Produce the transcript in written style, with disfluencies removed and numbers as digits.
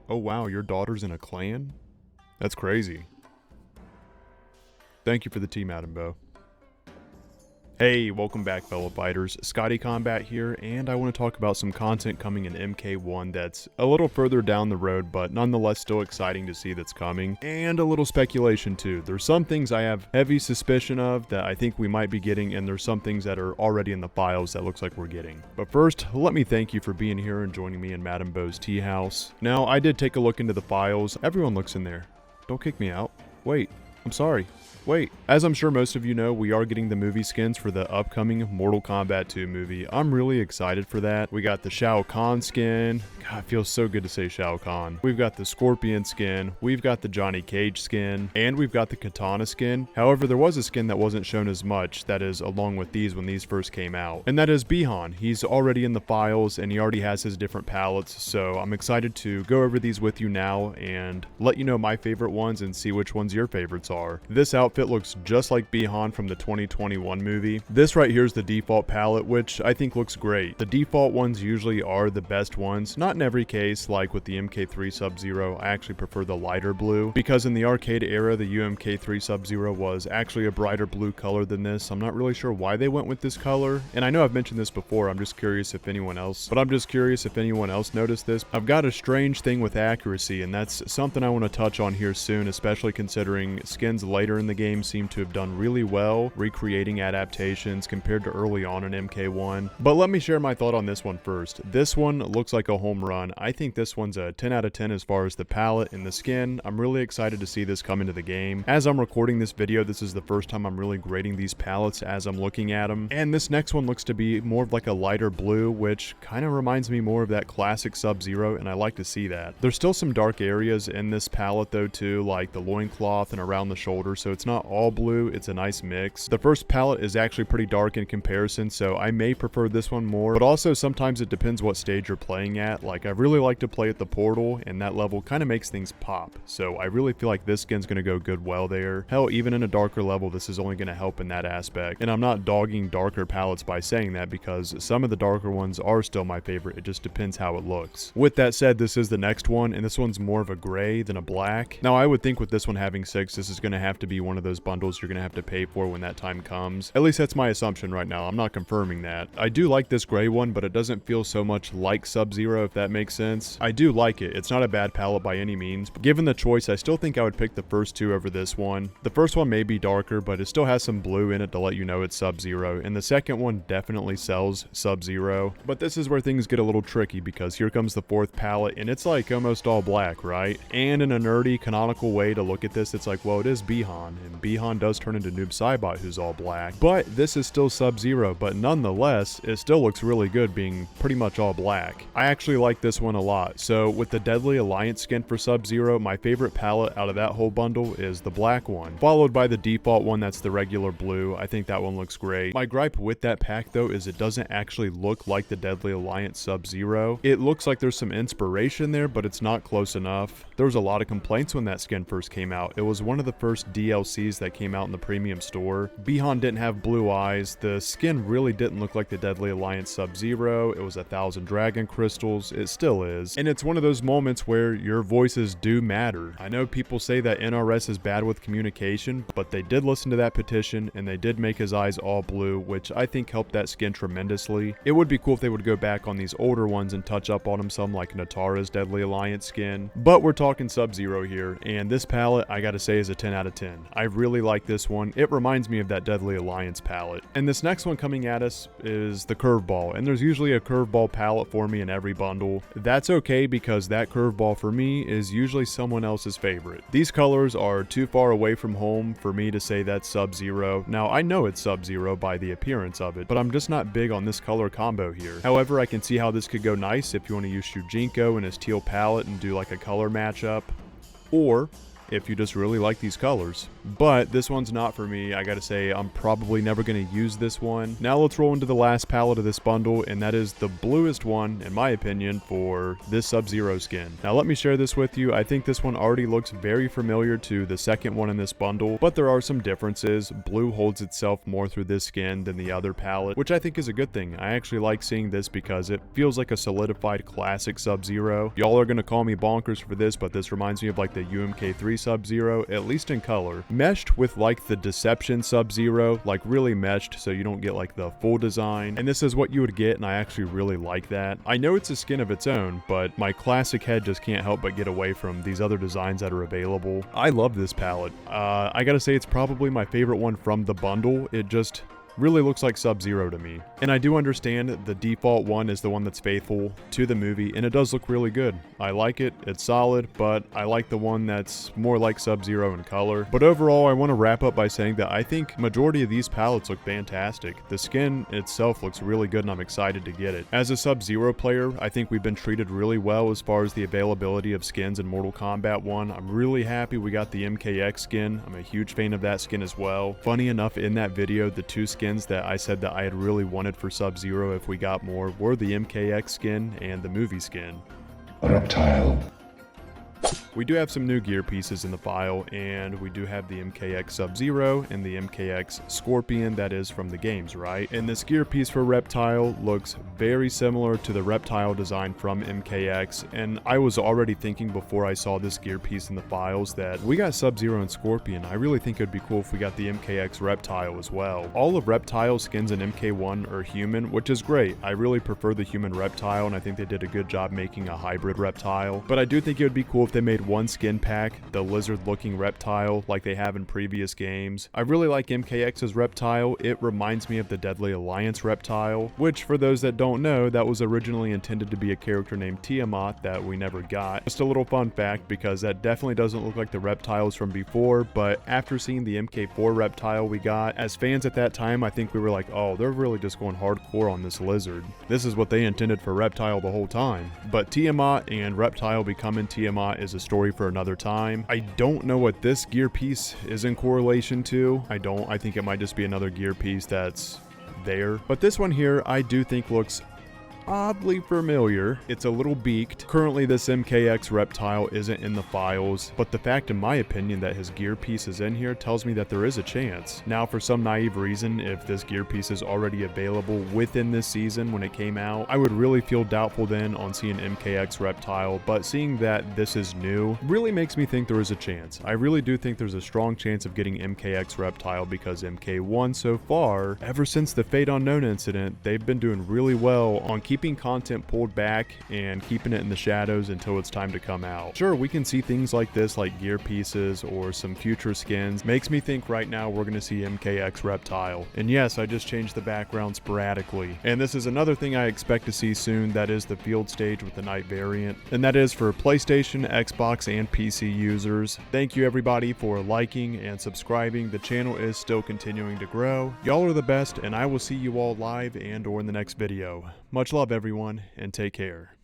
Oh wow, your daughter's in a clan? That's crazy. Thank you for the tea, Madam Bo. Hey, welcome back fellow fighters, Scotty Combat here, and I want to talk about some content coming in MK1 that's a little further down the road, but nonetheless still exciting to see that's coming, and a little speculation too. There's some things I have heavy suspicion of that I think we might be getting, and there's some things that are already in the files that looks like we're getting. But first, let me thank you for being here and joining me in Madam Bo's tea house. Now, I did take a look into the files. Everyone looks in there. Don't kick me out. Wait, I'm sorry. Wait, as I'm sure most of you know, we are getting the movie skins for the upcoming Mortal Kombat 2 movie. I'm really excited for that. We got the Shao Kahn skin. God, it feels so good to say Shao Kahn. We've got the Scorpion skin. We've got the Johnny Cage skin. And we've got the Katana skin. However, there was a skin that wasn't shown as much, that is along with these when these first came out. And that is Bihan. He's already in the files and he already has his different palettes. So I'm excited to go over these with you now and let you know my favorite ones and see which ones your favorites are. This outfit looks just like Bihan from the 2021 movie. This right here is the default palette, which I think looks great. The default ones usually are the best ones. Not in every case, like with the MK3 Sub-Zero, I actually prefer the lighter blue, because in the arcade era, the UMK3 Sub-Zero was actually a brighter blue color than this. I'm not really sure why they went with this color, and I know I've mentioned this before, I'm just curious if anyone else noticed this. I've got a strange thing with accuracy, and that's something I want to touch on here soon, especially considering skins later in the game seem to have done really well recreating adaptations compared to early on in MK1. But let me share my thought on this one first. This one looks like a home run. I think this one's a 10 out of 10 as far as the palette and the skin. I'm really excited to see this come into the game. As I'm recording this video, this is the first time I'm really grading these palettes as I'm looking at them. And this next one looks to be more of like a lighter blue, which kind of reminds me more of that classic Sub-Zero, and I like to see that. There's still some dark areas in this palette though too, like the loincloth and around the shoulder, so it's not all blue, it's a nice mix. The first palette is actually pretty dark in comparison, so I may prefer this one more, but also sometimes it depends what stage you're playing at. Like I really like to play at the portal, and that level kind of makes things pop, so I really feel like this skin's going to go good well there. Hell, even in a darker level, this is only going to help in that aspect, and I'm not dogging darker palettes by saying that, because some of the darker ones are still my favorite. It just depends how it looks. With that said, this is the next one, and this one's more of a gray than a black. Now I would think with this one having 6, this is going to have to be one of those bundles you're going to have to pay for when that time comes. At least that's my assumption right now. I'm not confirming that. I do like this gray one, but it doesn't feel so much like Sub-Zero, if that makes sense. I do like it. It's not a bad palette by any means, but given the choice, I still think I would pick the first two over this one. The first one may be darker, but it still has some blue in it to let you know it's Sub-Zero, and the second one definitely sells Sub-Zero. But this is where things get a little tricky, because here comes the fourth palette, and it's like almost all black, right? And in a nerdy, canonical way to look at this, it's like, well, it is Bihan, and Bihan does turn into Noob Saibot, who's all black, but this is still Sub-Zero, but nonetheless, it still looks really good being pretty much all black. I actually like this one a lot. So with the Deadly Alliance skin for Sub-Zero, my favorite palette out of that whole bundle is the black one, followed by the default one that's the regular blue. I think that one looks great. My gripe with that pack though is it doesn't actually look like the Deadly Alliance Sub-Zero. It looks like there's some inspiration there, but it's not close enough. There was a lot of complaints when that skin first came out. It was one of the first DLCs that came out in the premium store. Bihan didn't have blue eyes. The skin really didn't look like the Deadly Alliance Sub-Zero. It was 1,000 dragon crystals. It still is. And it's one of those moments where your voices do matter. I know people say that NRS is bad with communication, but they did listen to that petition and they did make his eyes all blue, which I think helped that skin tremendously. It would be cool if they would go back on these older ones and touch up on them some, like Natara's Deadly Alliance skin. But we're talking Sub-Zero here, and this palette I gotta say is a 10 out of 10. I really like this one. It reminds me of that Deadly Alliance palette. And this next one coming at us is the curveball, and there's usually a curveball palette for me in every bundle. That's okay, because that curveball for me is usually someone else's favorite. These colors are too far away from home for me to say that's Sub-Zero. Now I know it's Sub-Zero by the appearance of it, but I'm just not big on this color combo here. However, I can see how this could go nice if you want to use Shujinko and his teal palette and do like a color matchup, or if you just really like these colors. but this one's not for me. I gotta say, I'm probably never gonna use this one. Now let's roll into the last palette of this bundle, and that is the bluest one, in my opinion, for this Sub-Zero skin. Now let me share this with you. I think this one already looks very familiar to the second one in this bundle, but there are some differences. Blue holds itself more through this skin than the other palette, which I think is a good thing. I actually like seeing this because it feels like a solidified classic Sub-Zero. Y'all are gonna call me bonkers for this, but this reminds me of like the UMK3 Sub-Zero, at least in color. Meshed with like the Deception Sub-Zero, like really meshed so you don't get like the full design. And this is what you would get, and I actually really like that. I know it's a skin of its own, but my classic head just can't help but get away from these other designs that are available. I love this palette. I gotta say it's probably my favorite one from the bundle. It just really looks like Sub-Zero to me. And I do understand the default one is the one that's faithful to the movie, and it does look really good. I like it, it's solid, but I like the one that's more like Sub-Zero in color. But overall, I want to wrap up by saying that I think majority of these palettes look fantastic. The skin itself looks really good, and I'm excited to get it. As a Sub-Zero player, I think we've been treated really well as far as the availability of skins in Mortal Kombat 1. I'm really happy we got the MKX skin. I'm a huge fan of that skin as well. Funny enough, in that video, the two skins that I said that I had really wanted for Sub-Zero if we got more were the MKX skin and the movie skin. Reptile. We do have some new gear pieces in the file, and we do have the MKX Sub-Zero and the MKX Scorpion that is from the games, right? And this gear piece for Reptile looks very similar to the Reptile design from MKX, and I was already thinking before I saw this gear piece in the files that we got Sub-Zero and Scorpion. I really think it would be cool if we got the MKX Reptile as well. All of Reptile's skins in MK1 are human, which is great. I really prefer the human Reptile, and I think they did a good job making a hybrid Reptile. But I do think it would be cool if they made one skin pack, the lizard looking Reptile, like they have in previous games. I really like MKX's Reptile. It reminds me of the Deadly Alliance Reptile, which for those that don't know, that was originally intended to be a character named Tiamat that we never got. Just a little fun fact, because that definitely doesn't look like the Reptiles from before, but after seeing the MK4 Reptile we got, as fans at that time, I think we were like, oh, they're really just going hardcore on this lizard. This is what they intended for Reptile the whole time. But Tiamat and Reptile becoming Tiamat is a story for another time. I don't know what this gear piece is in correlation to. I think it might just be another gear piece that's there. But this one here, I do think looks oddly familiar. It's a little beaked. Currently this MKX Reptile isn't in the files, but the fact in my opinion that his gear piece is in here tells me that there is a chance. Now for some naive reason, if this gear piece is already available within this season when it came out, I would really feel doubtful then on seeing MKX Reptile, but seeing that this is new really makes me think there is a chance. I really do think there's a strong chance of getting MKX Reptile because MK1 so far, ever since the Fate Unknown incident, they've been doing really well on keeping content pulled back and keeping it in the shadows until it's time to come out. Sure, we can see things like this, like gear pieces or some future skins. Makes me think right now we're going to see MKX Reptile. And yes, I just changed the background sporadically. And this is another thing I expect to see soon, that is the field stage with the night variant. And that is for PlayStation, Xbox, and PC users. Thank you everybody for liking and subscribing. The channel is still continuing to grow. Y'all are the best, and I will see you all live and or in the next video. Much love everyone, and take care.